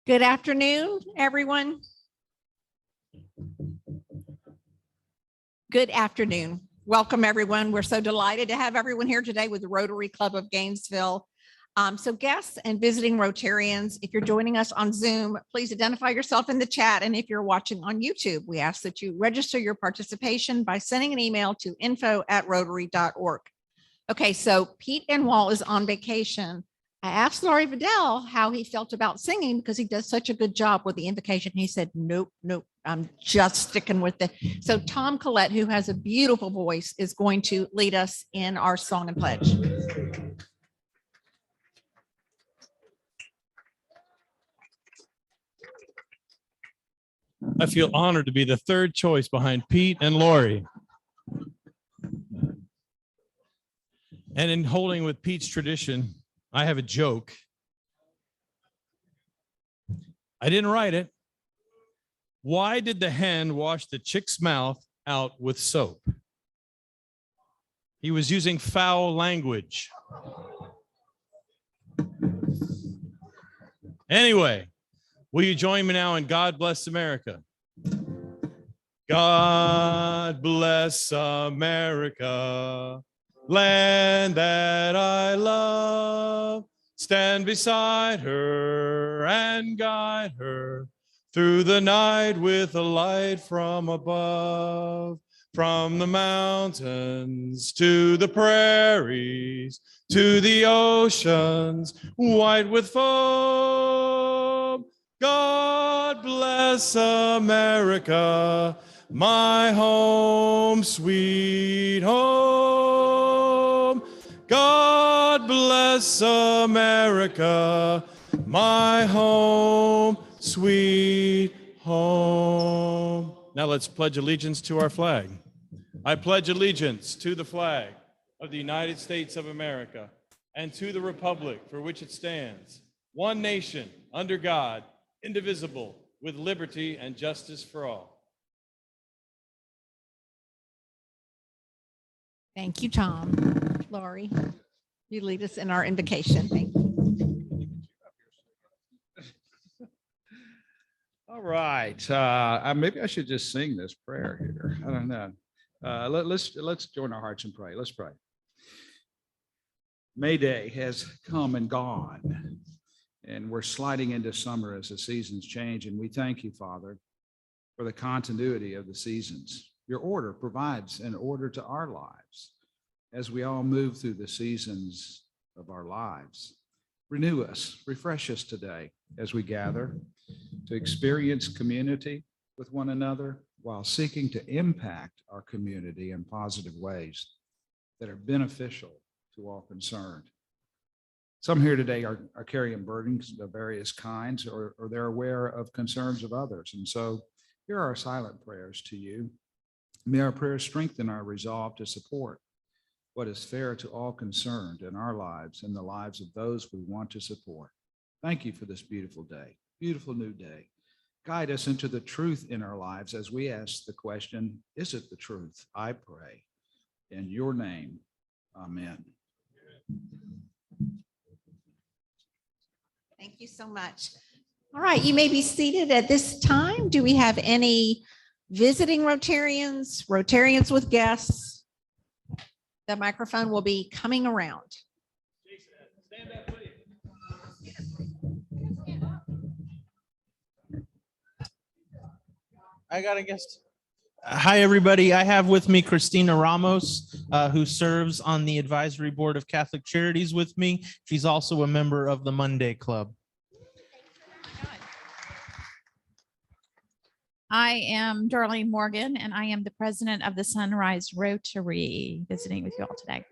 Good afternoon, everyone. Good afternoon. Welcome, everyone. We're so delighted to have everyone here today with the Rotary Club of Gainesville. So guests and visiting Rotarians, if you're joining us on Zoom, please identify yourself in the chat. And if you're watching on YouTube, we ask that you register your participation by sending an email to info@rotary.org. Okay, so Pete Enwall is on vacation. I asked Laurie Vidal how he felt about singing because he does such a good job with the invocation. He said, nope, I'm just sticking with it. So Tom Collette, who has a beautiful voice, is going to lead us in our song and pledge. I feel honored to be the third choice behind Pete and Laurie. And in holding with Pete's tradition, I have a joke. I didn't write it. Why did the hen wash the chick's mouth out with soap? He was using foul language. Anyway, will you join me now in God Bless America? God bless America, land that I love. Stand beside her and guide her through the night with a light from above. From the mountains to the prairies, to the oceans white with foam. God bless America, my home, sweet home. God bless America, my home, sweet home. Now let's pledge allegiance to our flag. I pledge allegiance to the flag of the United States of America and to the republic for which it stands, one nation, under God, indivisible, with liberty and justice for all. Thank you, Tom. Laurie, you lead us in our invocation. Thank you. All right. Maybe I should just sing this prayer here. I don't know. Let's join our hearts and pray. Let's pray. May Day has come and gone, and we're sliding into summer as the seasons change. And we thank you, Father, for the continuity of the seasons. Your order provides an order to our lives as we all move through the seasons of our lives. Renew us, refresh us today as we gather to experience community with one another while seeking to impact our community in positive ways that are beneficial to all concerned. Some here today are carrying burdens of various kinds, or they're aware of concerns of others. And so here are our silent prayers to you. May our prayers strengthen our resolve to support what is fair to all concerned in our lives and the lives of those we want to support. Thank you for this beautiful day, beautiful new day. Guide us into the truth in our lives as we ask the question, is it the truth? I pray in your name, amen. Thank you so much. All right, you may be seated at this time. Do we have any visiting Rotarians, Rotarians with guests? The microphone will be coming around. Jason, stand up, please. I got a guest. Hi, everybody. I have with me Christina Ramos, who serves on the advisory board of Catholic Charities with me. She's also a member of the Monday Club. I am Darlene Morgan, and I am the president of the Sunrise Rotary, visiting with you all today.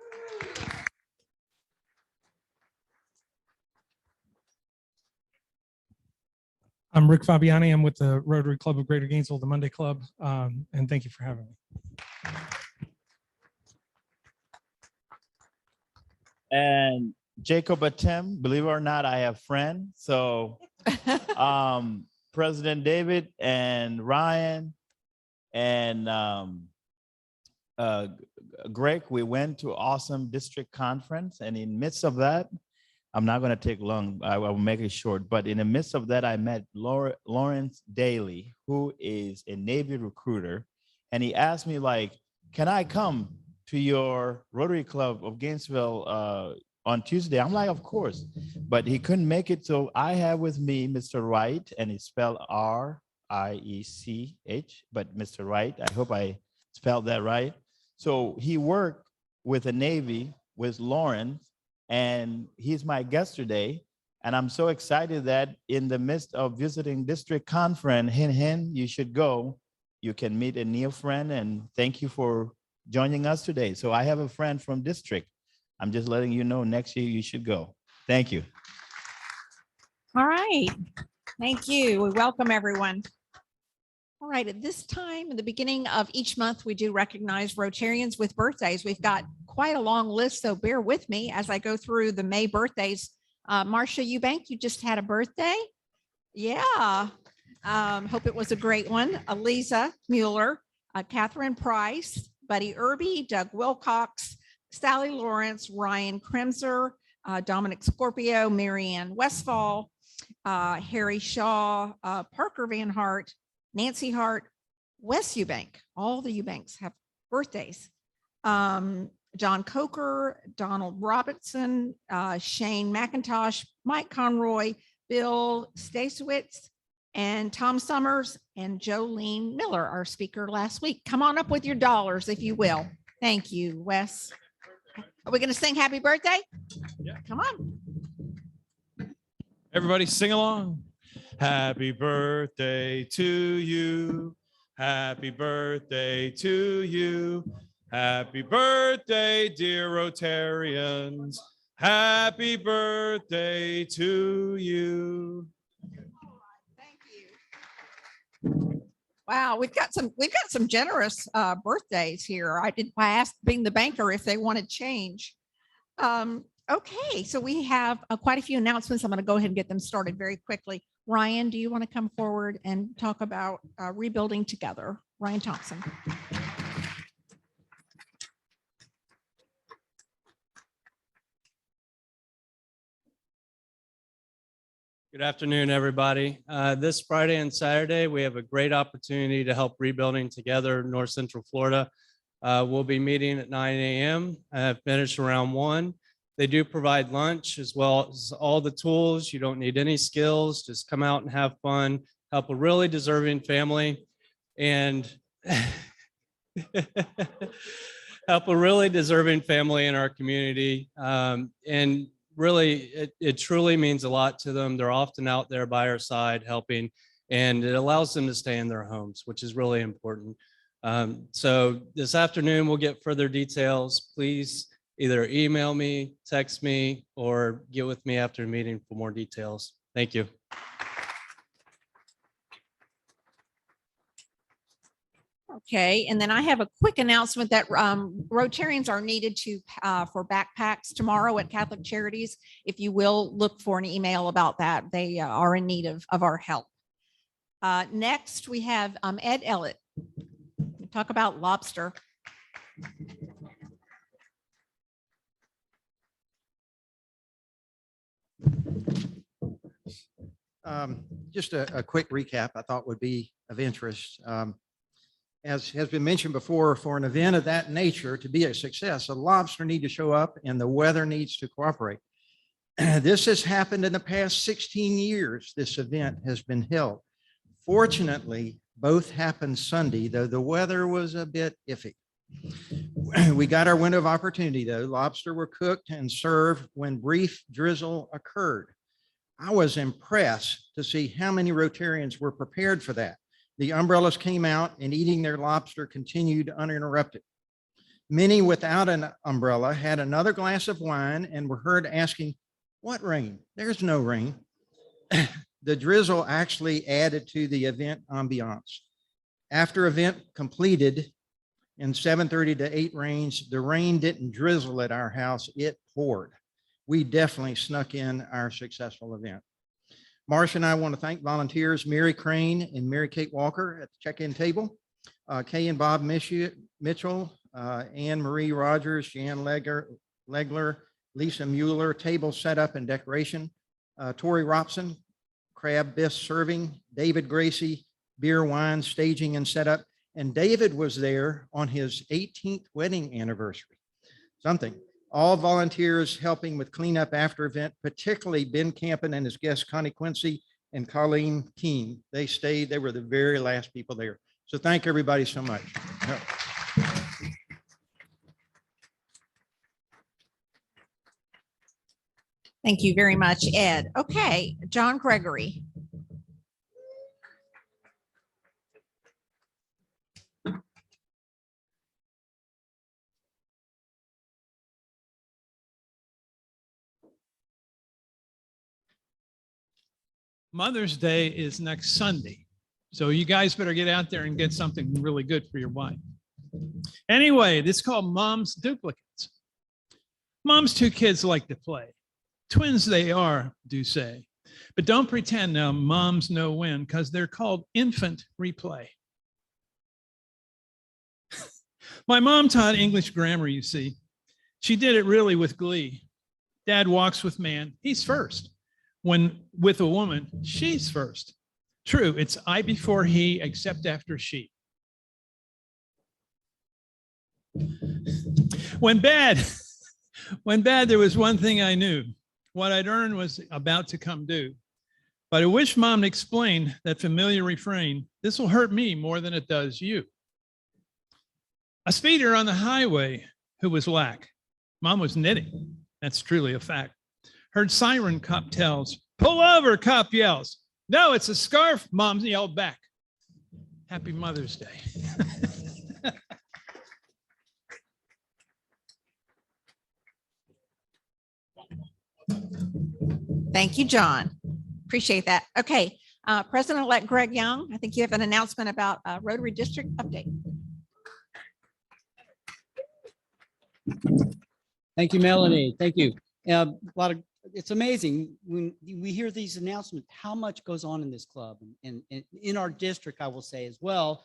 I'm Rick Fabiani. I'm with the Rotary Club of Greater Gainesville, the Monday Club, and thank you for having me. And Jacob Atem, believe it or not, I have friends. So President David and Ryan and Greg, we went to awesome district conference, and in midst of that, I'm not going to take long. I will make it short. But in the midst of that, I met Lawrence Daly, who is a Navy recruiter. And he asked me, like, can I come to your Rotary Club of Gainesville on Tuesday? I'm like, of course. But he couldn't make it. So I have with me Mr. Wright, and it's spelled R-I-E-C-H. But Mr. Wright, I hope I spelled that right. So he worked with the Navy with Lawrence, and he's my guest today. And I'm so excited that in the midst of visiting district conference, you should go. You can meet a new friend, and thank you for joining us today. So I have a friend from district. I'm just letting you know next year you should go. Thank you. All right. Thank you. We welcome everyone. All right. At this time, in the beginning of each month, we do recognize Rotarians with birthdays. We've got quite a long list, so bear with me as I go through the May birthdays. Marcia Eubank, you just had a birthday. Yeah. Hope it was a great one. Eliza Mueller, Catherine Price, Buddy Irby, Doug Wilcox, Sally Lawrence, Ryan Kremser, Dominic Scorpio, Marianne Westfall, Harry Shaw, Parker Van Hart, Nancy Hart, Wes Eubank. All the Eubanks have birthdays. John Coker, Donald Robertson, Shane McIntosh, Mike Conroy, Bill Stasewitz, and Tom Summers, and Jolene Miller, our speaker last week. Come on up with your dollars, if you will. Thank you, Wes. Are we going to sing happy birthday? Yeah. Come on. Everybody sing along. Happy birthday to you. Happy birthday to you. Happy birthday, dear Rotarians. Happy birthday to you. Thank you. Wow, we've got some generous birthdays here. I asked being the banker if they want to change. Okay, so we have quite a few announcements. I'm going to go ahead and get them started very quickly. Ryan, do you want to come forward and talk about rebuilding together? Ryan Thompson. Good afternoon, everybody. This Friday and Saturday, we have a great opportunity to help Rebuilding Together North Central Florida. We'll be meeting at 9 a.m. Finish around 1. They do provide lunch as well as all the tools. You don't need any skills. Just come out and have fun, help a really deserving family, and help a really deserving family in our community. And really, it truly means a lot to them. They're often out there by our side helping, and it allows them to stay in their homes, which is really important. So this afternoon, we'll get further details. Please either email me, text me, or get with me after the meeting for more details. Thank you. Okay, and then I have a quick announcement that Rotarians are needed to for backpacks tomorrow at Catholic Charities. If you will look for an email about that, they are in need of our help. Next, we have Ed Elliott. Talk about lobster. Just a quick recap I thought would be of interest. As has been mentioned before, for an event of that nature to be a success, a lobster need to show up and the weather needs to cooperate. This has happened in the past 16 years. This event has been held. Fortunately, both happened Sunday, though the weather was a bit iffy. We got our window of opportunity, though. Lobster were cooked and served when brief drizzle occurred. I was impressed to see how many Rotarians were prepared for that. The umbrellas came out and eating their lobster continued uninterrupted. Many without an umbrella had another glass of wine and were heard asking, "What rain? There's no rain." The drizzle actually added to the event ambiance. After event completed in 7:30 to 8 range, the rain didn't drizzle at our house, it poured. We definitely snuck in our successful event. Marcia and I want to thank volunteers Mary Crane and Mary Kate Walker at the check-in table, Kay and Bob Mitchell, Anne Marie Rogers, Jan Legler, Lisa Mueller, table setup and decoration. Tori Robson, crab bisque serving. David Gracie, beer, wine, staging and setup. And David was there on his 18th wedding anniversary. Something. All volunteers helping with cleanup after event, particularly Ben Campen and his guests, Connie Quincy and Colleen Keene. They stayed. They were the very last people there. So thank everybody so much. Thank you very much, Ed. Okay, John Gregory. Mother's Day is next Sunday. So you guys better get out there and get something really good for your wife. Anyway, this is called Mom's Duplicates. Mom's two kids like to play. Twins they are, do say. But don't pretend now moms know when, because they're called infant replay. My mom taught English grammar, you see. She did it really with glee. Dad walks with man, he's first. When with a woman, she's first. True, it's I before he, except after she. When bad, there was one thing I knew. What I'd earned was about to come due. But I wish Mom explained that familiar refrain. This will hurt me more than it does you. A speeder on the highway who was lack. Mom was knitting. That's truly a fact. Heard siren cop tells, pull over, cop yells. No, it's a scarf, Mom yelled back. Happy Mother's Day. Thank you, John. Appreciate that. Okay, President-elect Greg Young, I think you have an announcement about Rotary District update. Thank you, Melanie. Thank you. It's amazing when we hear these announcements, how much goes on in this club and in our district, I will say as well.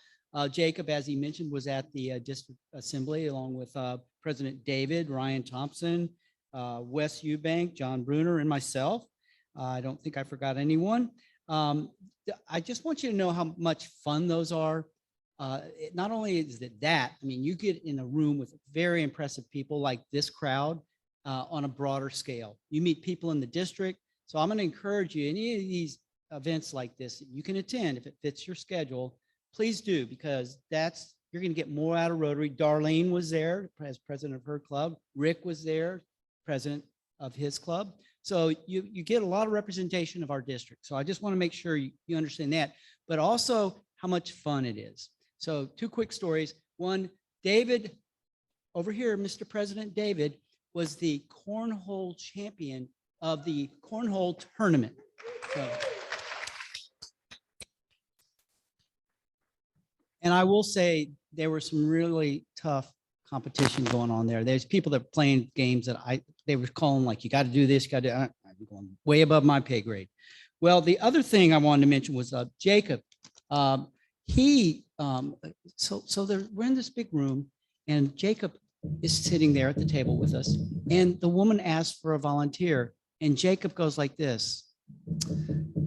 Jacob, as he mentioned, was at the district assembly along with President David, Ryan Thompson, Wes Eubank, John Bruner, and myself. I don't think I forgot anyone. I just want you to know how much fun those are. Not only is it that, I mean, you get in a room with very impressive people like this crowd on a broader scale. You meet people in the district. So I'm going to encourage you, any of these events like this, you can attend if it fits your schedule. Please do, because you're going to get more out of Rotary. Darlene was there as president of her club. Rick was there, president of his club. So you get a lot of representation of our district. So I just want to make sure you understand that, but also how much fun it is. So two quick stories. One, David, over here, Mr. President David, was the cornhole champion of the cornhole tournament. So, and I will say there were some really tough competition going on there. There's people that are playing games that they were calling like, you got to do this, you got to, I'm going way above my pay grade. Well, the other thing I wanted to mention was Jacob. We're in this big room and Jacob is sitting there at the table with us. And the woman asked for a volunteer and Jacob goes like this,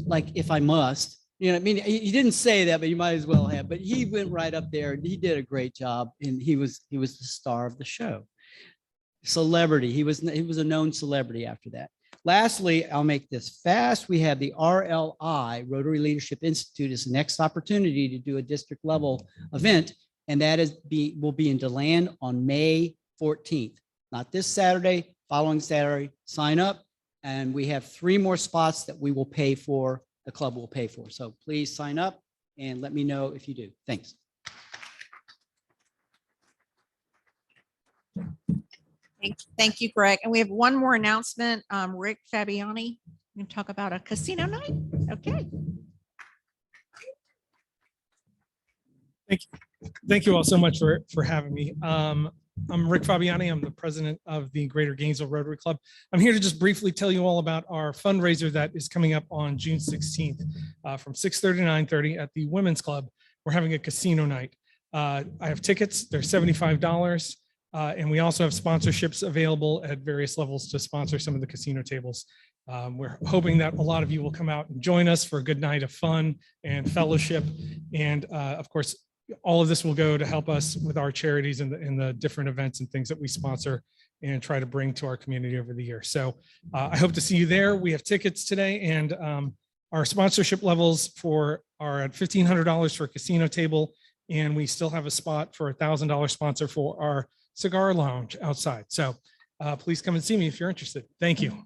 like, if I must, you know, I mean, he didn't say that, but you might as well have, but he went right up there and he did a great job. And he was the star of the show. Celebrity. He was a known celebrity after that. Lastly, I'll make this fast. We have the RLI, Rotary Leadership Institute, is the next opportunity to do a district level event. And that will be in DeLand on May 14th. Not this Saturday, following Saturday. Sign up. And we have 3 more spots that we will pay for, the club will pay for. So please sign up and let me know if you do. Thanks. Thank you, Greg. And we have one more announcement. Rick Fabiani, you can talk about a casino night. Okay. Thank you all so much for having me. I'm Rick Fabiani. I'm the president of the Greater Gainesville Rotary Club. I'm here to just briefly tell you all about our fundraiser that is coming up on June 16th from 6:30 to 9:30 at the Women's Club. We're having a casino night. I have tickets. They're $75. And we also have sponsorships available at various levels to sponsor some of the casino tables. We're hoping that a lot of you will come out and join us for a good night of fun and fellowship. And of course, all of this will go to help us with our charities and the different events and things that we sponsor and try to bring to our community over the year. So I hope to see you there. We have tickets today, and our sponsorship levels are at $1,500 for a casino table. And we still have a spot for $1,000 sponsor for our cigar lounge outside. So please come and see me if you're interested. Thank you.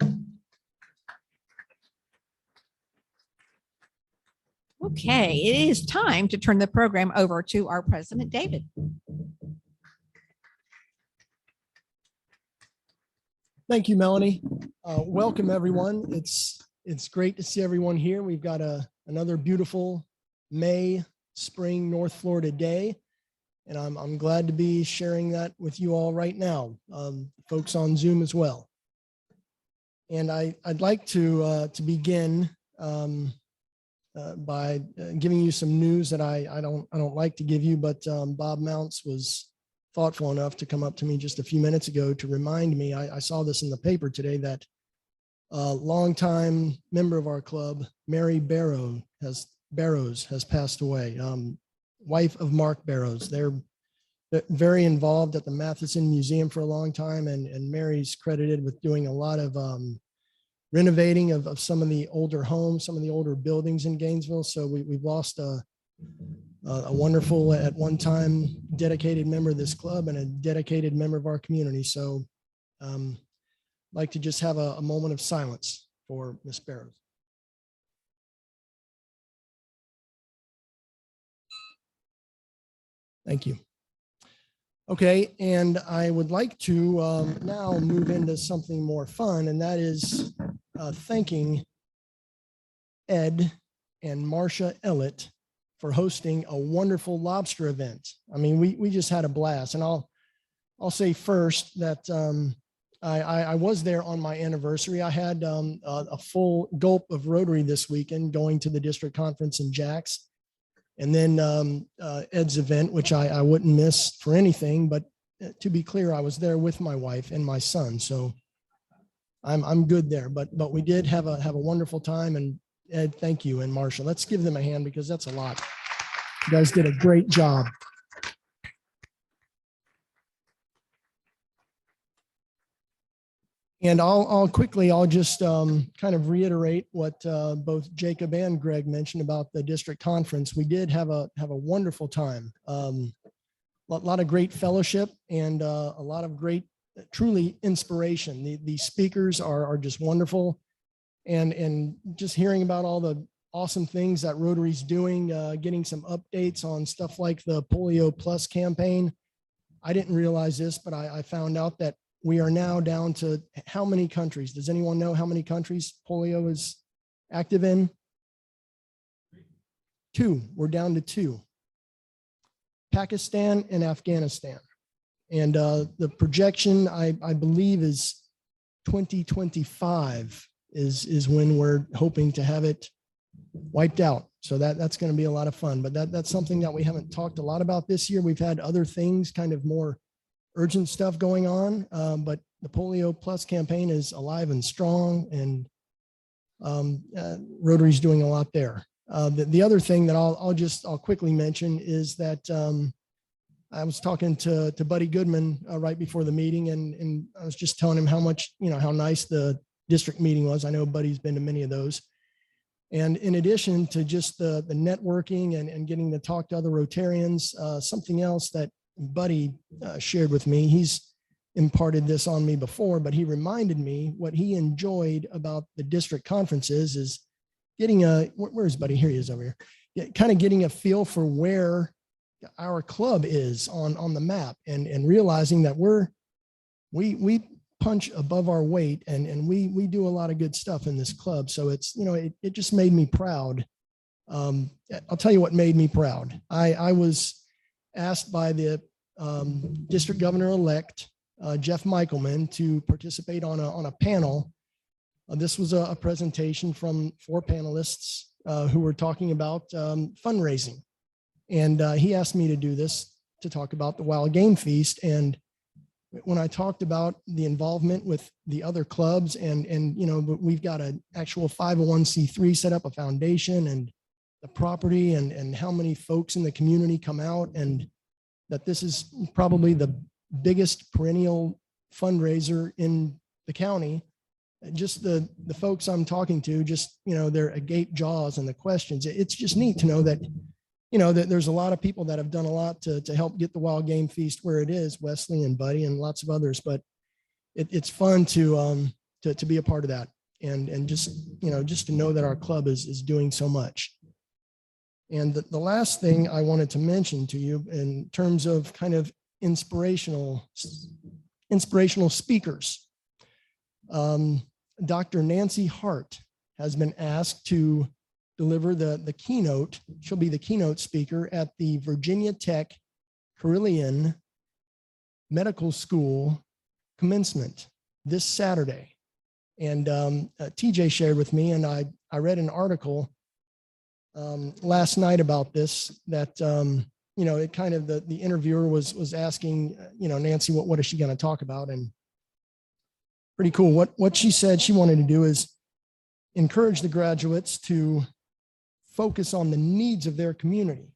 Okay, it is time to turn the program over to our president, David. Thank you, Melanie. Welcome, everyone. It's great to see everyone here. We've got another beautiful May spring North Florida day, and I'm glad to be sharing that with you all right now, folks on Zoom as well. And I'd like to begin by giving you some news that I don't like to give you, but Bob Mounts was thoughtful enough to come up to me just a few minutes ago to remind me. I saw this in the paper today that a longtime member of our club, Mary Barrows, has passed away. Wife of Mark Barrows. They're very involved at the Matheson Museum for a long time, and Mary's credited with doing a lot of renovating of some of the older homes, some of the older buildings in Gainesville. So we've lost a wonderful, at one time, dedicated member of this club and a dedicated member of our community. So I'd like to just have a moment of silence for Miss Barrows. Thank you. Okay, and I would like to now move into something more fun, and that is thanking Ed and Marcia Elliott for hosting a wonderful lobster event. I mean, we just had a blast, and I'll say first that I was there on my anniversary. I had a full gulp of Rotary this weekend, going to the district conference in Jax. And then Ed's event, which I wouldn't miss for anything, but to be clear, I was there with my wife and my son, so I'm good there. But we did have a wonderful time, and Ed, thank you, and Marcia. Let's give them a hand because that's a lot. You guys did a great job. And I'll just kind of reiterate what both Jacob and Greg mentioned about the district conference. We did have a wonderful time. A lot of great fellowship and a lot of great, truly inspiration. The speakers are just wonderful, and just hearing about all the awesome things that Rotary's doing, getting some updates on stuff like the Polio Plus campaign. I didn't realize this, but I found out that we are now down to how many countries? Does anyone know how many countries polio is active in? 2. We're down to 2. Pakistan and Afghanistan. And the projection, I believe, is 2025 is when we're hoping to have it wiped out. So that's going to be a lot of fun. But that's something that we haven't talked a lot about this year. We've had other things, kind of more urgent stuff going on, but the Polio Plus campaign is alive and strong, and Rotary's doing a lot there. The other thing that I'll quickly mention is that I was talking to Buddy Goodman right before the meeting, and I was just telling him how much, how nice the district meeting was. I know Buddy's been to many of those. And in addition to just the networking and getting to talk to other Rotarians, something else that Buddy shared with me, he's imparted this on me before, but he reminded me what he enjoyed about the district conferences is getting where's Buddy? Here he is over here. Kind of getting a feel for where our club is on the map, and realizing that we punch above our weight, and we do a lot of good stuff in this club. So it's, it just made me proud. I'll tell you what made me proud. I was asked by the district governor-elect, Jeff Michelman, to participate on a panel. This was a presentation from 4 panelists who were talking about fundraising. And he asked me to do this, to talk about the Wild Game Feast. And when I talked about the involvement with the other clubs and, you know, but we've got an actual 501c3 set up, a foundation, and the property and how many folks in the community come out, and that this is probably the biggest perennial fundraiser in the county. Just the folks I'm talking to, just, you know, their agape jaws and the questions. It's just neat to know that, you know, that there's a lot of people that have done a lot to help get the Wild Game Feast where it is, Wesley and Buddy and lots of others, but it's fun to be a part of that. And just, you know, just to know that our club is doing so much. And the last thing I wanted to mention to you in terms of kind of inspirational speakers, Dr. Nancy Hart has been asked to deliver the keynote. She'll be the keynote speaker at the Virginia Tech Carilion Medical School commencement this Saturday. And TJ shared with me, and I read an article last night about this, that, you know, it kind of, the interviewer was asking, you know, Nancy, what is she going to talk about? And pretty cool. What she said she wanted to do is encourage the graduates to focus on the needs of their community,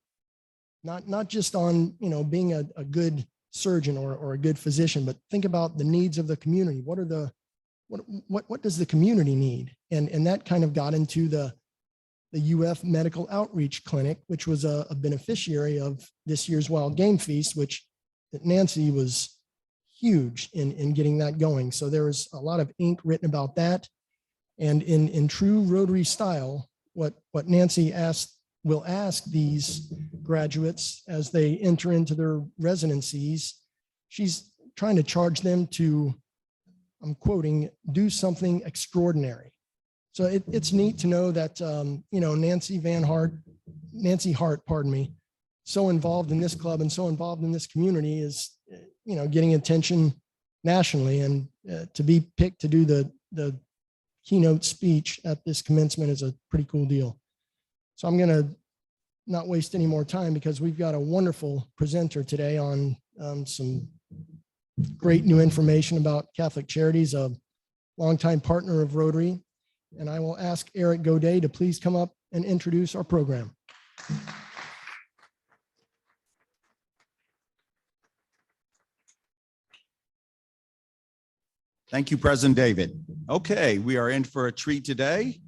not just on, you know, being a good surgeon or a good physician, but think about the needs of the community. What are what does the community need? And that kind of got into the UF Medical Outreach Clinic, which was a beneficiary of this year's Wild Game Feast, which Nancy was huge in getting that going. So there was a lot of ink written about that. And in true Rotary style, what Nancy will ask these graduates as they enter into their residencies, she's trying to charge them to, I'm quoting, do something extraordinary. So it's neat to know that, you know, Nancy Hart, pardon me, so involved in this club and so involved in this community is, you know, getting attention nationally, and to be picked to do the keynote speech at this commencement is a pretty cool deal. So I'm going to not waste any more time because we've got a wonderful presenter today on some great new information about Catholic Charities, a longtime partner of Rotary. And I will ask Eric Godet to please come up and introduce our program. Thank you, President David. Okay, we are in for a treat today.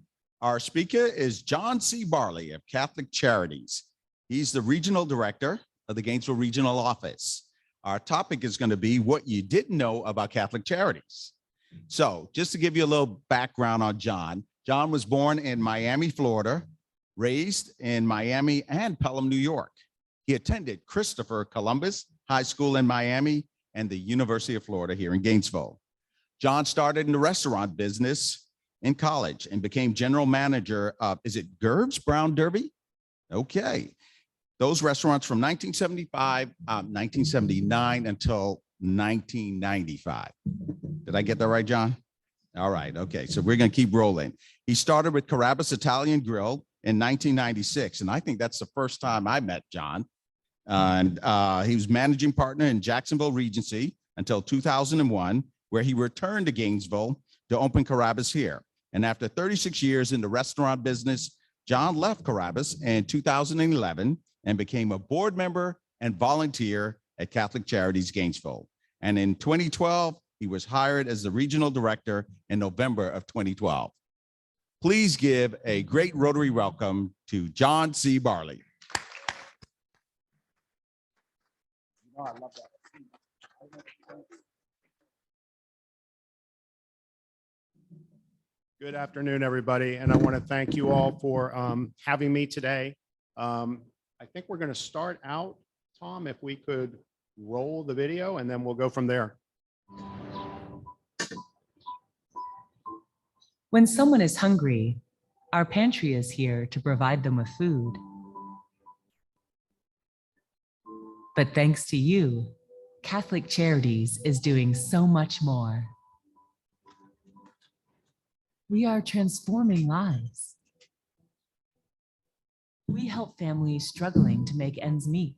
Our speaker is John C. Barli of Catholic Charities. He's the Regional Director of the Gainesville Regional Office. Our topic is going to be what you didn't know about Catholic Charities. So just to give you a little background on John, John was born in Miami, Florida, raised in Miami and Pelham, New York. He attended Christopher Columbus High School in Miami and the University of Florida here in Gainesville. John started in the restaurant business in college and became general manager of, is it Gerb's Brown Derby? Okay. Those restaurants from 1979 until 1995. Did I get that right, John? All right. Okay. So we're going to keep rolling. He started with Carrabba's Italian Grill in 1996. And I think that's the first time I met John. And he was managing partner in Jacksonville Regency until 2001, where he returned to Gainesville to open Carrabba's here. And after 36 years in the restaurant business, John left Carrabba's in 2011 and became a board member and volunteer at Catholic Charities Gainesville. And in 2012, he was hired as the regional director in November of 2012. Please give a great Rotary welcome to John C. Barli. I love that. Good afternoon, everybody, and I want to thank you all for having me today. I think we're going to start out, Tom, if we could roll the video, and then we'll go from there. When someone is hungry, our pantry is here to provide them with food. But thanks to you, Catholic Charities is doing so much more. We are transforming lives. We help families struggling to make ends meet.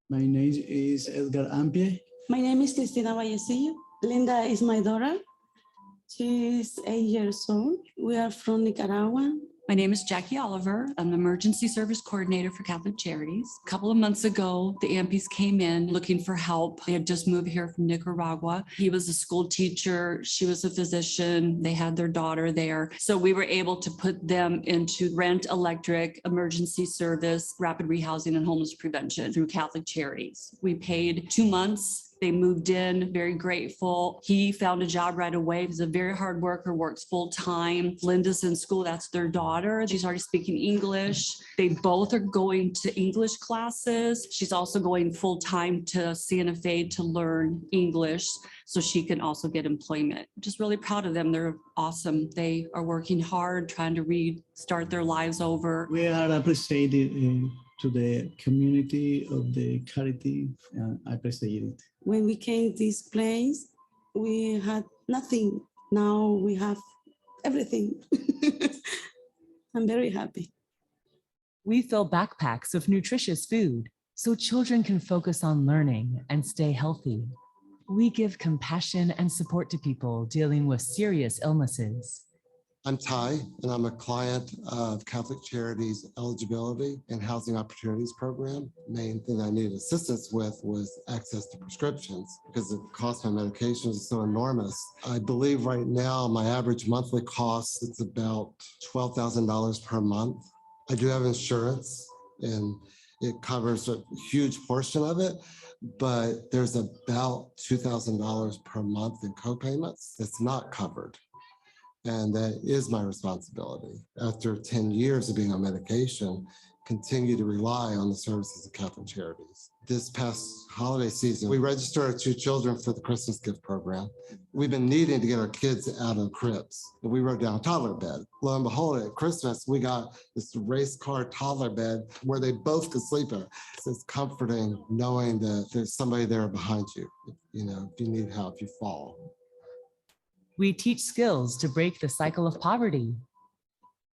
My name is Edgar Ampie. My name is Cristina Vallecillo. Linda is my daughter. She's 8 years old. We are from Nicaragua. My name is Jackie Oliver. I'm the Emergency Service Coordinator for Catholic Charities. A couple of months ago, the Ampies came in looking for help. They had just moved here from Nicaragua. He was a school teacher. She was a physician. They had their daughter there. So we were able to put them into rent, electric, emergency service, rapid rehousing, and homeless prevention through Catholic Charities. We paid 2 months. They moved in, very grateful. He found a job right away. He's a very hard worker, works full time. Linda's in school, that's their daughter. She's already speaking English. They both are going to English classes. She's also going full time to Santa Fe to learn English so she can also get employment. Just really proud of them. They're awesome. They are working hard, trying to restart their lives over. We are appreciated to the community of the charity. I appreciate it. When we came to this place, we had nothing. Now we have everything. I'm very happy. We fill backpacks with nutritious food so children can focus on learning and stay healthy. We give compassion and support to people dealing with serious illnesses. I'm Ty, and I'm a client of Catholic Charities Eligibility and Housing Opportunities Program. Main thing I needed assistance with was access to prescriptions because the cost of my medications is so enormous. I believe right now my average monthly cost is about $12,000 per month. I do have insurance and it covers a huge portion of it, but there's about $2,000 per month in co-payments that's not covered. And that is my responsibility. After 10 years of being on medication, continue to rely on the services of Catholic Charities. This past holiday season, we registered our 2 children for the Christmas gift program. We've been needing to get our kids out of cribs. We wrote down a toddler bed. Lo and behold, at Christmas, we got this race car toddler bed where they both could sleep in. It's comforting knowing that there's somebody there behind you. You know, if you need help, you fall. We teach skills to break the cycle of poverty.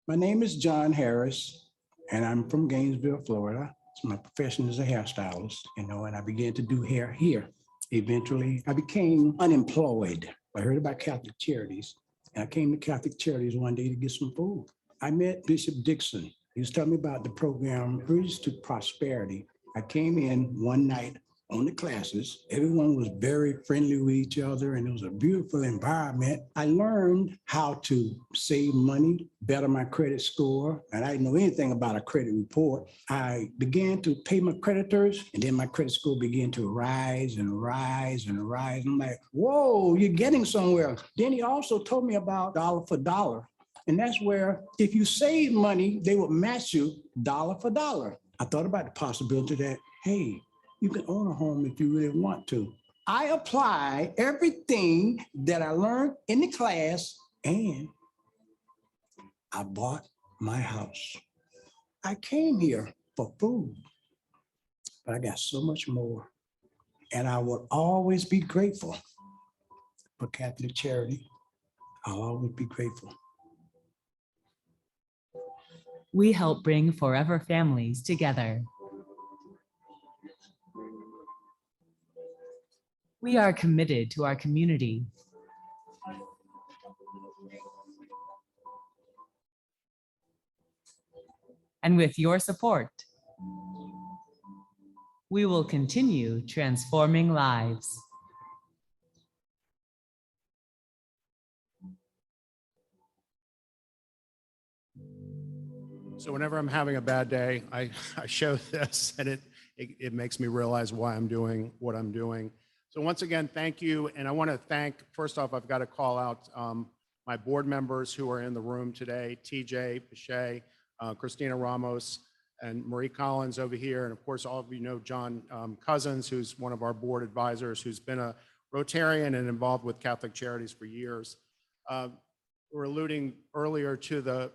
My name is John Harris, and I'm from Gainesville, Florida. My profession is a hairstylist, and I began to do hair here. Eventually, I became unemployed. I heard about Catholic Charities, and I came to Catholic Charities one day to get some food. I met Bishop Dixon. He was telling me about the program, Bridge to Prosperity. I came in one night on the classes. Everyone was very friendly with each other and it was a beautiful environment. I learned how to save money, better my credit score, and I didn't know anything about a credit report. I began to pay my creditors and then my credit score began to rise and rise and rise. I'm like, whoa, you're getting somewhere. Then he also told me about dollar for dollar. And that's where if you save money, they would match you dollar for dollar. I thought about the possibility that, hey, you can own a home if you really want to. I apply everything that I learned in the class and I bought my house. I came here for food, but I got so much more. And I will always be grateful for Catholic Charity. I'll always be grateful. We help bring forever families together. We are committed to our community. And with your support, we will continue transforming lives. So whenever I'm having a bad day, I show this and it makes me realize why I'm doing what I'm doing. So once again, thank you. And I want to thank, first off, I've got to call out my board members who are in the room today, TJ Pache, Christina Ramos, and Marie Collins over here. And of course, all of you know John Cousins, who's one of our board advisors, who's been a Rotarian and involved with Catholic Charities for years. We're alluding earlier to the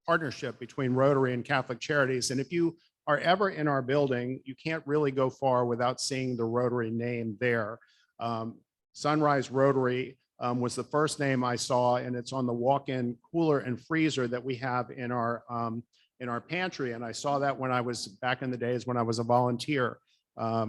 partnership between Rotary and Catholic Charities. And if you are ever in our building, you can't really go far without seeing the Rotary name there. Sunrise Rotary was the first name I saw, and it's on the walk-in cooler and freezer that we have in our in our pantry. And I saw that when I was back in the days when I was a volunteer. I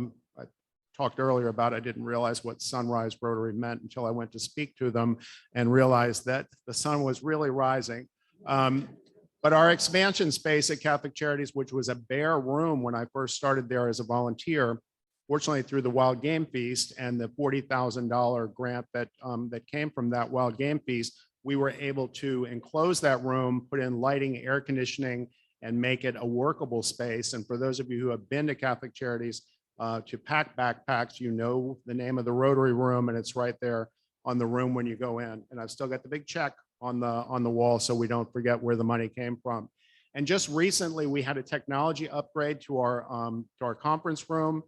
talked earlier about I didn't realize what Sunrise Rotary meant until I went to speak to them and realized that the sun was really rising. But our expansion space at Catholic Charities, which was a bare room when I first started there as a volunteer, fortunately through the Wild Game Feast and the $40,000 grant that came from that Wild Game Feast, we were able to enclose that room, put in lighting, air conditioning, and make it a workable space. And for those of you who have been to Catholic Charities to pack backpacks, you know the name of the Rotary Room, and it's right there on the room when you go in. And I've still got the big check on the wall so we don't forget where the money came from. And just recently, we had a technology upgrade to our conference room.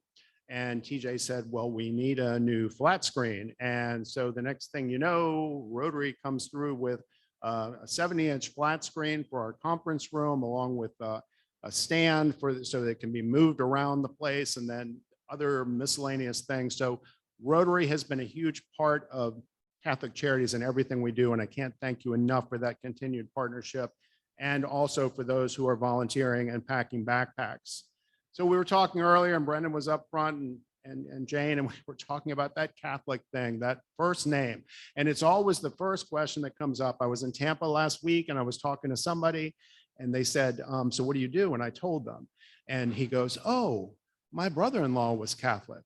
And TJ said, well, we need a new flat screen. And so the next thing you know, Rotary comes through with a 70-inch flat screen for our conference room, along with a stand so that it can be moved around the place, and then other miscellaneous things. So Rotary has been a huge part of Catholic Charities and everything we do. And I can't thank you enough for that continued partnership, and also for those who are volunteering and packing backpacks. So we were talking earlier, and Brendan was up front, and Jane, and we were talking about that Catholic thing, that first name. And it's always the first question that comes up. I was in Tampa last week and I was talking to somebody, and they said, so what do you do? And I told them, and he goes, oh, my brother-in-law was Catholic.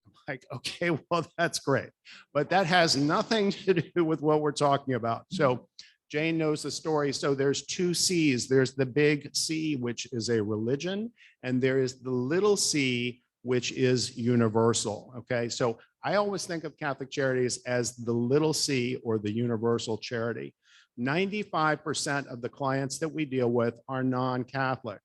I'm like, okay, well, that's great. But that has nothing to do with what we're talking about. So Jane knows the story. So there's two C's. There's the big C, which is a religion, and there is the little c, which is universal. Okay, so I always think of Catholic Charities as the little c, or the universal charity. 95% of the clients that we deal with are non-Catholic.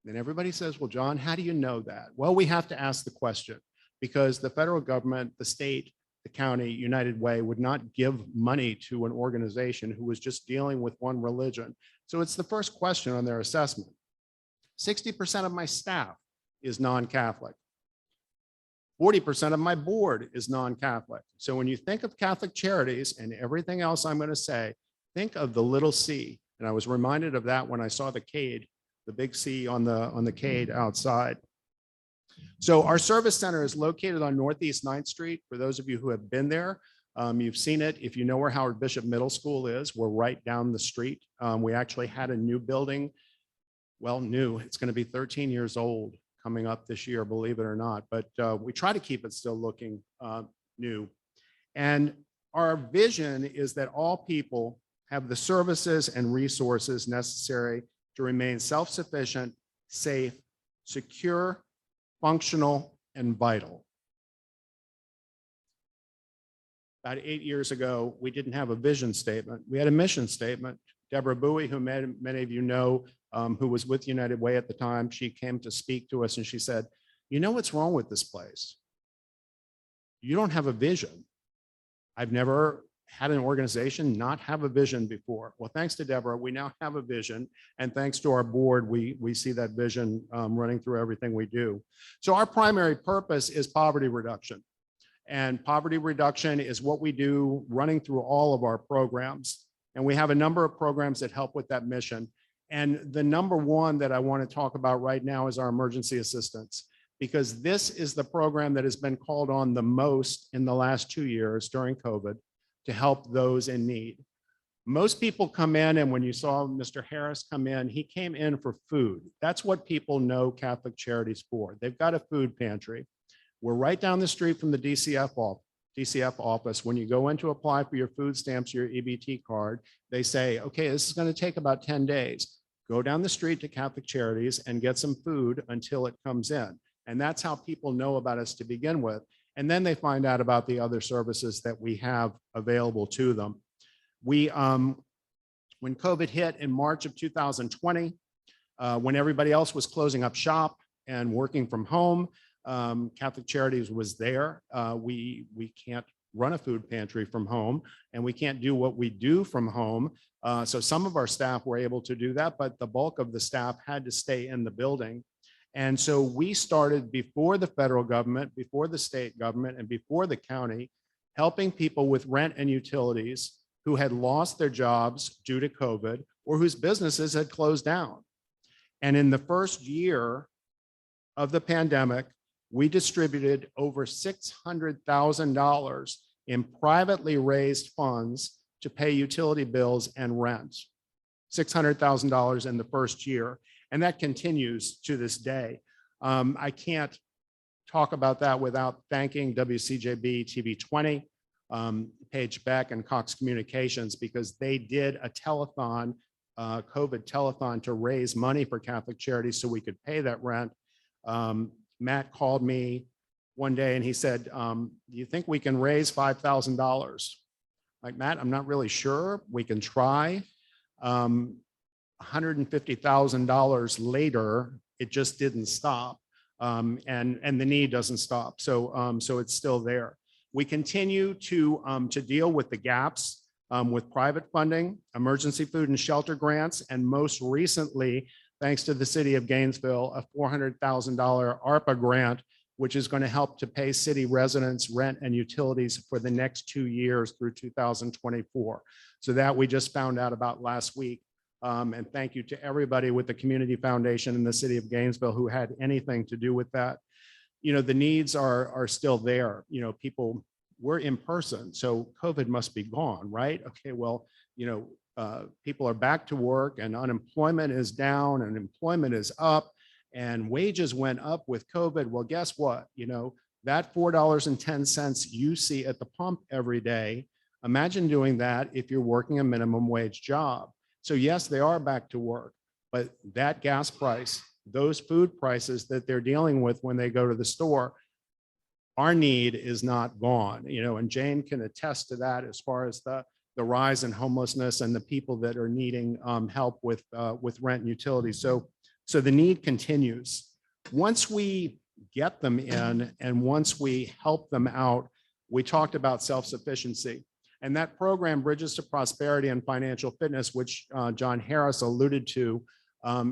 And everybody says, well, John, how do you know that? Well, we have to ask the question, because the federal government, the state, the county, United Way would not give money to an organization who was just dealing with one religion. So it's the first question on their assessment. 60% of my staff is non-Catholic. 40% of my board is non-Catholic. So when you think of Catholic Charities and everything else I'm going to say, think of the little c. And I was reminded of that when I saw the cade, the big C on the cade outside. So our service center is located on Northeast 9th Street. For those of you who have been there, you've seen it. If you know where Howard Bishop Middle School is, we're right down the street. We actually had a new building. Well, new, it's going to be 13 years old coming up this year, believe it or not. But we try to keep it still looking new. And our vision is that all people have the services and resources necessary to remain self-sufficient, safe, secure, functional, and vital. About 8 years ago, we didn't have a vision statement. We had a mission statement. Deborah Bowie, who many of you know, who was with United Way at the time, she came to speak to us and she said, you know what's wrong with this place? You don't have a vision. I've never had an organization not have a vision before. Well, thanks to Deborah, we now have a vision, and thanks to our board, we see that vision running through everything we do. So our primary purpose is poverty reduction, and poverty reduction is what we do running through all of our programs. And we have a number of programs that help with that mission. And the number one that I want to talk about right now is our emergency assistance, because this is the program that has been called on the most in the last 2 years during COVID to help those in need. Most people come in, and when you saw Mr. Harris come in, he came in for food. That's what people know Catholic Charities for. They've got a food pantry. We're right down the street from the DCF office. When you go in to apply for your food stamps, your EBT card, they say, okay, this is going to take about 10 days. Go down the street to Catholic Charities and get some food until it comes in. And that's how people know about us to begin with. And then they find out about the other services that we have available to them. We, when COVID hit in March of 2020, when everybody else was closing up shop and working from home, Catholic Charities was there. We can't run a food pantry from home, and we can't do what we do from home. So some of our staff were able to do that, but the bulk of the staff had to stay in the building. And so we started before the federal government, before the state government, and before the county, helping people with rent and utilities who had lost their jobs due to COVID or whose businesses had closed down. And in the first year of the pandemic, we distributed over $600,000 in privately raised funds to pay utility bills and rent. $600,000 in the first year. And that continues to this day. I can't talk about that without thanking WCJB TV 20, Paige Beck and Cox Communications, because they did a telethon, COVID telethon, to raise money for Catholic Charities so we could pay that rent. Matt called me one day and he said, do you think we can raise $5,000? Like, Matt, I'm not really sure. We can try. $150,000 later, it just didn't stop. And the need doesn't stop. So it's still there. We continue to deal with the gaps with private funding, emergency food and shelter grants, and most recently, thanks to the city of Gainesville, a $400,000 ARPA grant, which is going to help to pay city residents rent and utilities for the next 2 years through 2024. So that we just found out about last week. And thank you to everybody with the Community Foundation in the city of Gainesville who had anything to do with that. You know, the needs are still there. You know, people were in person, so COVID must be gone, right? Okay, well, you know, people are back to work and unemployment is down and employment is up and wages went up with COVID. Well, guess what? You know, that $4.10 you see at the pump every day, imagine doing that if you're working a minimum wage job. So yes, they are back to work, but that gas price, those food prices that they're dealing with when they go to the store, our need is not gone, you know, and Jane can attest to that as far as the rise in homelessness and the people that are needing help with rent and utilities. So the need continues. Once we get them in and once we help them out, we talked about self-sufficiency. And that program, Bridges to Prosperity and Financial Fitness, which John Harris alluded to,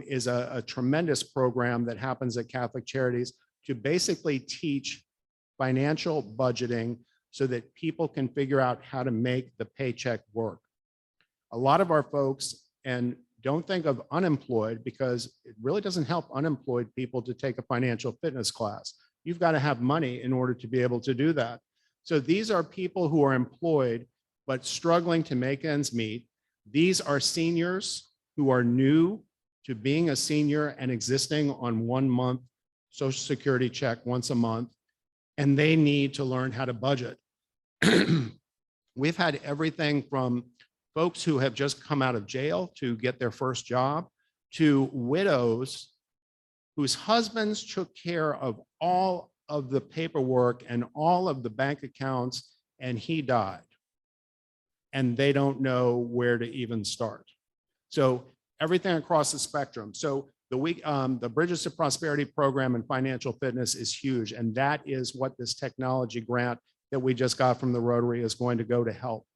is a tremendous program that happens at Catholic Charities to basically teach financial budgeting so that people can figure out how to make the paycheck work. A lot of our folks, and don't think of unemployed because it really doesn't help unemployed people to take a financial fitness class. You've got to have money in order to be able to do that. So these are people who are employed but struggling to make ends meet. These are seniors who are new to being a senior and existing on 1 month Social Security check once a month, and they need to learn how to budget. We've had everything from folks who have just come out of jail to get their first job to widows whose husbands took care of all of the paperwork and all of the bank accounts, and he died. And they don't know where to even start. So everything across the spectrum. So the Bridges to Prosperity program and financial fitness is huge. And that is what this technology grant that we just got from the Rotary is going to go to help.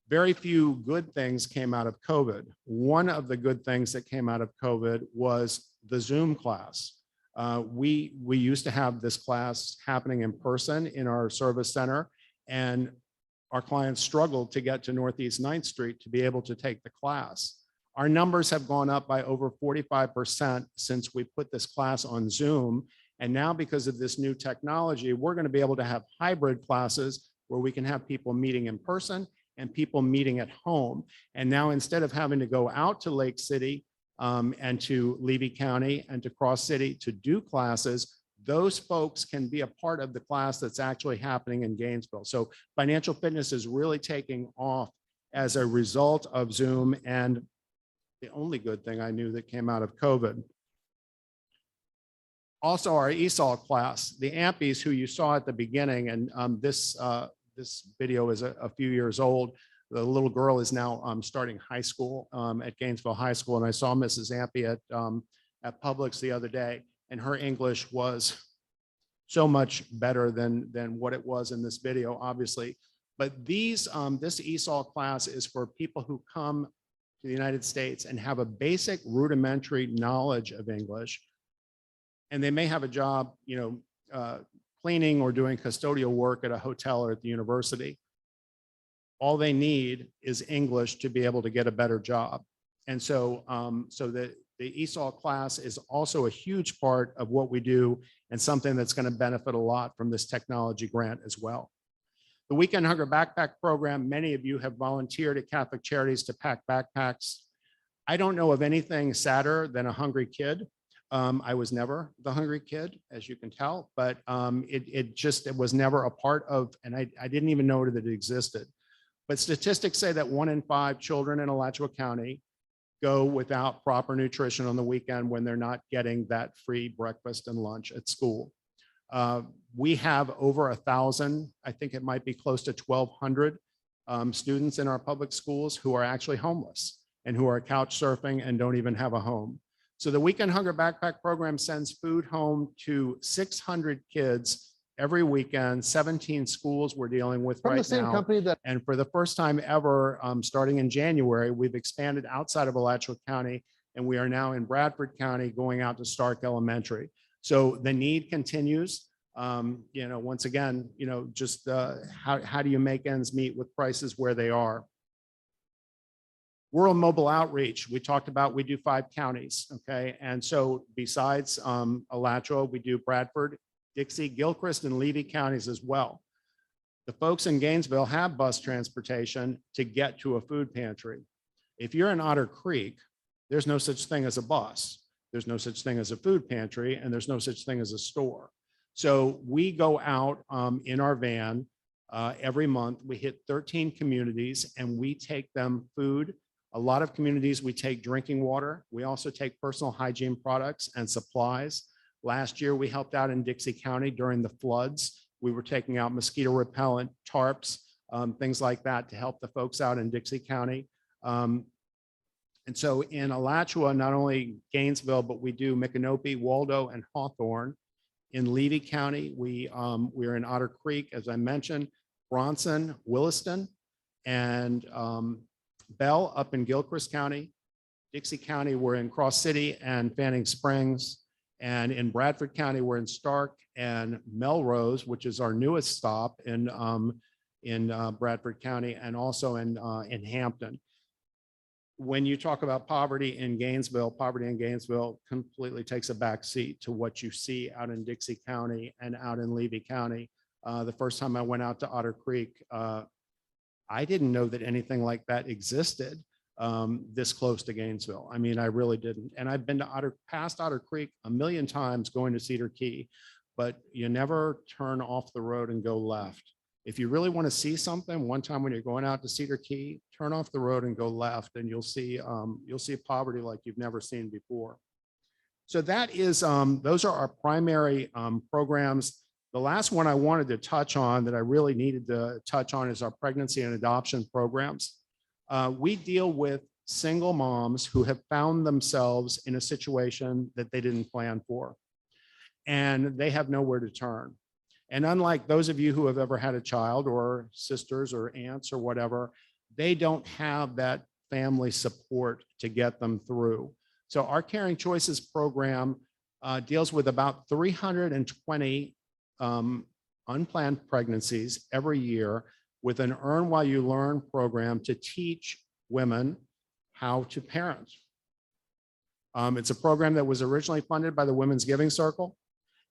Very few good things came out of COVID. One of the good things that came out of COVID was the Zoom class. We used to have this class happening in person in our service center, and our clients struggled to get to Northeast 9th Street to be able to take the class. Our numbers have gone up by over 45% since we put this class on Zoom. And now because of this new technology, we're going to be able to have hybrid classes where we can have people meeting in person and people meeting at home. And now instead of having to go out to Lake City and to Levy County and to Cross City to do classes, those folks can be a part of the class that's actually happening in Gainesville. So financial fitness is really taking off as a result of Zoom, and the only good thing I knew that came out of COVID. Also our ESOL class, the Ampies who you saw at the beginning, and this video is a few years old. The little girl is now starting high school at Gainesville High School, and I saw Mrs. Ampie at Publix the other day, and her English was so much better than what it was in this video, obviously. But this ESOL class is for people who come to the United States and have a basic rudimentary knowledge of English, and they may have a job, you know, cleaning or doing custodial work at a hotel or at the university. All they need is English to be able to get a better job. And so, so that the the ESOL class is also a huge part of what we do and something that's going to benefit a lot from this technology grant as well. The Weekend Hunger Backpack Program, many of you have volunteered at Catholic Charities to pack backpacks. I don't know of anything sadder than a hungry kid. I was never the hungry kid, as you can tell, but it was never a part of, and I didn't even know that it existed. But statistics say that 1 in 5 children in Alachua County go without proper nutrition on the weekend when they're not getting that free breakfast and lunch at school. We have over 1,000, I think it might be close to 1,200 students in our public schools who are actually homeless and who are couch surfing and don't even have a home. So the Weekend Hunger Backpack Program sends food home to 600 kids every weekend. 17 schools we're dealing with From right the same now. company that And for the first time ever, starting in January, we've expanded outside of Alachua County, and we are now in Bradford County going out to Stark Elementary. So the need continues. Once again, just how do you make ends meet with prices where they are? Rural mobile outreach, we talked about, we do 5 counties, okay? And so besides Alachua, we do Bradford, Dixie, Gilchrist, and Levy counties as well. The folks in Gainesville have bus transportation to get to a food pantry. If you're in Otter Creek, there's no such thing as a bus. There's no such thing as a food pantry, and there's no such thing as a store. So we go out in our van every month. We hit 13 communities and we take them food. A lot of communities, we take drinking water. We also take personal hygiene products and supplies. Last year, we helped out in Dixie County during the floods. We were taking out mosquito repellent, tarps, things like that to help the folks out in Dixie County. And so in Alachua, not only Gainesville, but we do Micanopy, Waldo, and Hawthorne. In Levy County, we're in Otter Creek, as I mentioned, Bronson, Williston, and Bell up in Gilchrist County. Dixie County, we're in Cross City and Fanning Springs. And in Bradford County, we're in Stark and Melrose, which is our newest stop in Bradford County, and also in Hampton. When you talk about poverty in Gainesville completely takes a back seat to what you see out in Dixie County and out in Levy County. The first time I went out to Otter Creek, I didn't know that anything like that existed this close to Gainesville. I mean, I really didn't. And I've been to past Otter Creek a million times going to Cedar Key, but you never turn off the road and go left. If you really want to see something, one time when you're going out to Cedar Key, turn off the road and go left, and you'll see poverty like you've never seen before. So that is, those are our primary programs. The last one I wanted to touch on that I really needed to touch on is our pregnancy and adoption programs. We deal with single moms who have found themselves in a situation that they didn't plan for, and they have nowhere to turn. And unlike those of you who have ever had a child, or sisters or aunts or whatever, they don't have that family support to get them through. So our Caring Choices program deals with about 320 unplanned pregnancies every year with an Earn While You Learn program to teach women how to parent. It's a program that was originally funded by the Women's Giving Circle.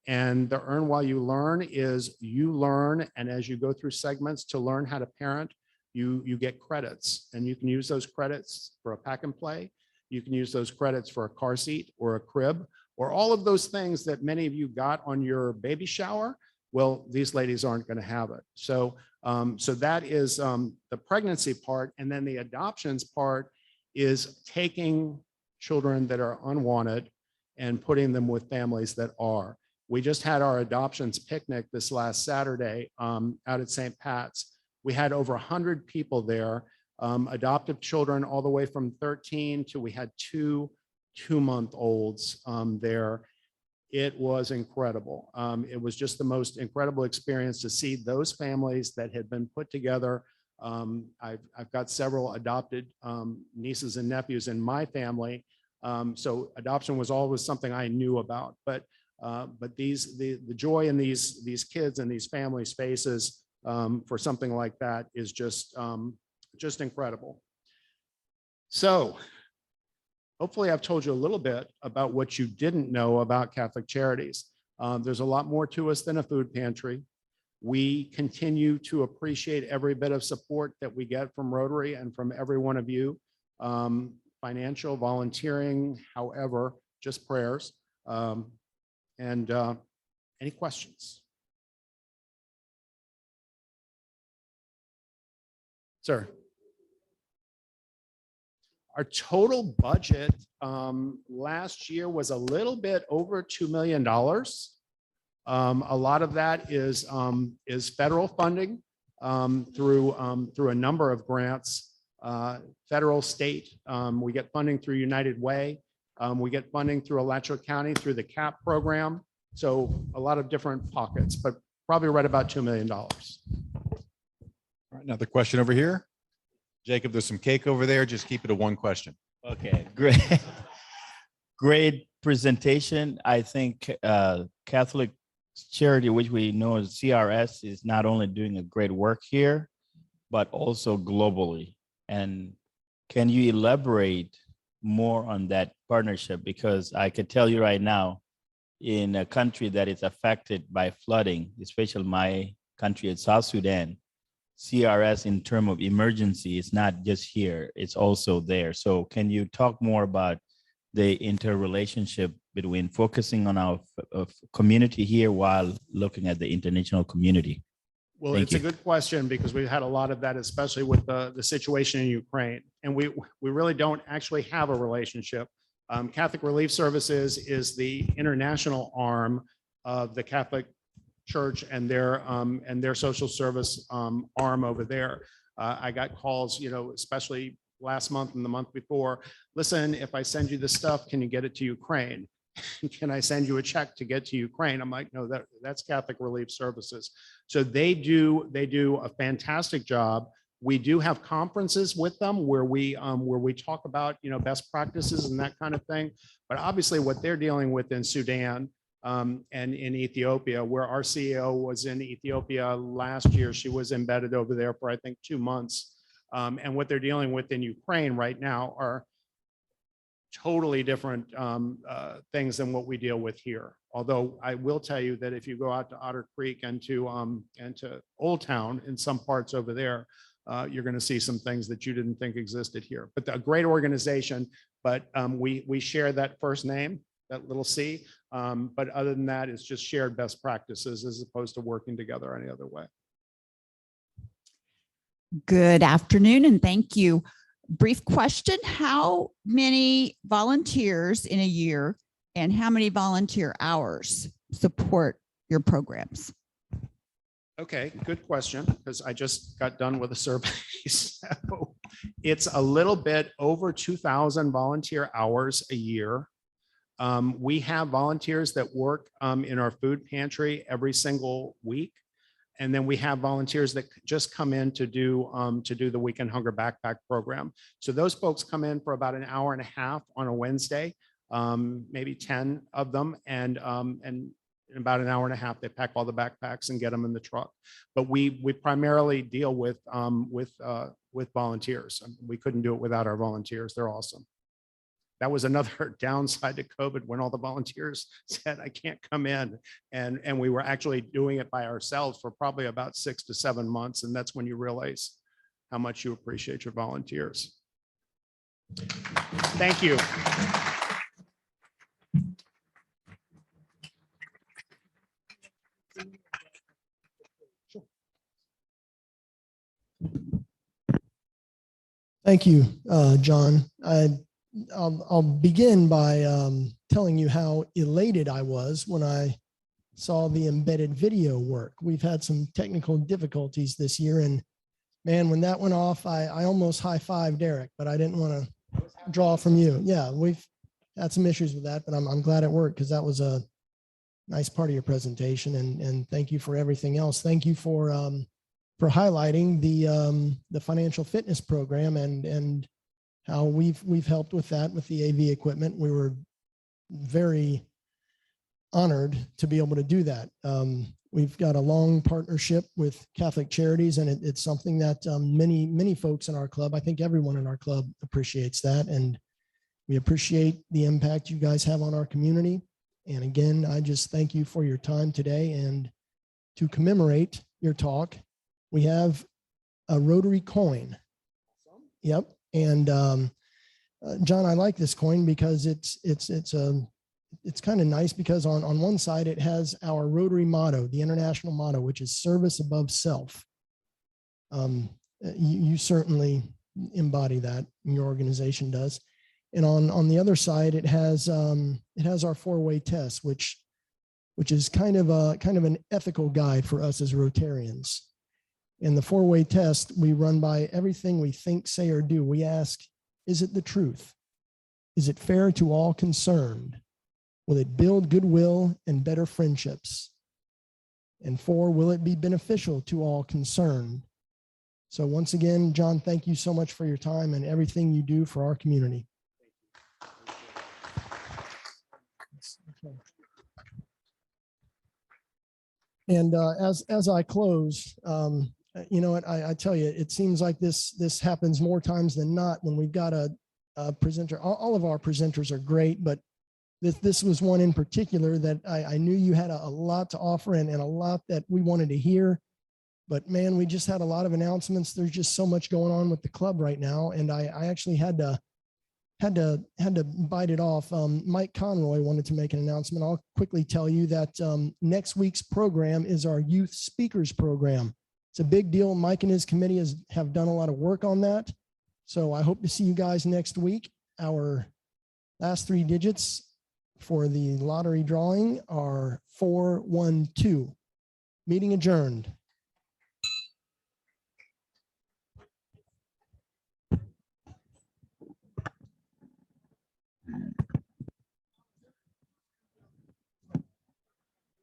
And the Earn While You Learn is you learn, and as you go through segments to learn how to parent, you get credits, and you can use those credits for a pack and play. You can use those credits for a car seat or a crib, or all of those things that many of you got on your baby shower. Well, these ladies aren't going to have it. So, so that is the pregnancy part. And then the adoptions part is taking children that are unwanted and putting them with families that are. We just had our adoptions picnic this last Saturday out at St. Pat's. We had over 100 people there, adoptive children all the way from 13 to we had 2 2-month-olds there. It was incredible. It was just the most incredible experience to see those families that had been put together. I've got several adopted nieces and nephews in my family. So adoption was always something I knew about, but the joy in these kids and these family spaces for something like that is just incredible. So hopefully I've told you a little bit about what you didn't know about Catholic Charities. There's a lot more to us than a food pantry. We continue to appreciate every bit of support that we get from Rotary and from every one of you. Financial, volunteering, however, just prayers. Any questions? Sir. Our total budget last year was a little bit over $2 million. A lot of that is federal funding through a number of grants, federal, state. We get funding through United Way. We get funding through Alachua County through the CAP program. So a lot of different pockets, but probably right about $2 million. All right, another question over here. Jacob, there's some cake over there. Just keep it to one question. Okay, great. Great presentation. I think Catholic Charity, which we know as CRS, is not only doing a great work here, but also globally. And can you elaborate more on that partnership? Because I could tell you right now, in a country that is affected by flooding, especially my country in South Sudan, CRS in terms of emergency is not just here, it's also there. So can you talk more about the interrelationship between focusing on our community here while looking at the international community? Well, it's a good question because we've had a lot of that, especially with the situation in Ukraine. And we really don't actually have a relationship. Catholic Relief Services is the international arm of the Catholic Church and their social service arm over there. I got calls, especially last month and the month before. Listen, if I send you this stuff, can you get it to Ukraine? Can I send you a check to get to Ukraine? I'm like, no, that's Catholic Relief Services. So they do a fantastic job. We do have conferences with them where we talk about best practices and that kind of thing. But obviously, what they're dealing with in Sudan and in Ethiopia, where our CEO was in Ethiopia last year, she was embedded over there for I think 2 months. And what they're dealing with in Ukraine right now are totally different things than what we deal with here. Although I will tell you that if you go out to Otter Creek and to Old Town in some parts over there, you're going to see some things that you didn't think existed here. But a great organization, but we share that first name, that little C. But other than that, it's just shared best practices as opposed to working together any other way. Good afternoon and thank you. Brief question, how many volunteers in a year and how many volunteer hours support your programs? Okay, good question, because I just got done with a survey. So it's a little bit over 2,000 volunteer hours a year. We have volunteers that work in our food pantry every single week. And then we have volunteers that just come in to do the Weekend Hunger Backpack program. So those folks come in for about an hour and a half on a Wednesday, maybe 10 of them. And in about an hour and a half, they pack all the backpacks and get them in the truck. But we primarily deal with volunteers. We couldn't do it without our volunteers. They're awesome. That was another downside to COVID when all the volunteers said, I can't come in. And we were actually doing it by ourselves for probably about 6 to 7 months. And that's when you realize how much you appreciate your volunteers. Thank you. Thank you, John. I'll begin by telling you how elated I was when I saw the embedded video work. We've had some technical difficulties this year, and man, when that went off, I almost high-fived Derek, but I didn't want to draw from you. Yeah, we've had some issues with that, but I'm glad it worked because that was a nice part of your presentation, and thank you for everything else. Thank you for highlighting the financial fitness program and how we've helped with that with the AV equipment. We were very honored to be able to do that. We've got a long partnership with Catholic Charities, and it's something that many folks in our club, I think everyone in our club appreciates that. And We appreciate the impact you guys have on our community. And again, I just thank you for your time today. And to commemorate your talk, we have a Rotary coin. Yep. And John, I like this coin because it's kind of nice because on one side it has our Rotary motto, the international motto, which is service above self. You certainly embody that, and your organization does. And on the other side, it has our four-way test, which is kind of an ethical guide for us as Rotarians. In the four-way test, we run by everything we think, say, or do. We ask, is it the truth? Is it fair to all concerned? Will it build goodwill and better friendships? And 4, will it be beneficial to all concerned? So once again, John, thank you so much for your time and everything you do for our community. And as I close, you know what, I tell you, it seems like this happens more times than not when we've got a presenter. All of our presenters are great, but this was one in particular that I knew you had a lot to offer and a lot that we wanted to hear. But man, we just had a lot of announcements. There's just so much going on with the club right now, and I actually had to bite it off. Mike Conroy wanted to make an announcement. I'll quickly tell you that next week's program is our youth speakers program. It's a big deal. Mike and his committee have done a lot of work on that. So I hope to see you guys next week. Our last 3 digits for the lottery drawing are 412. Meeting adjourned.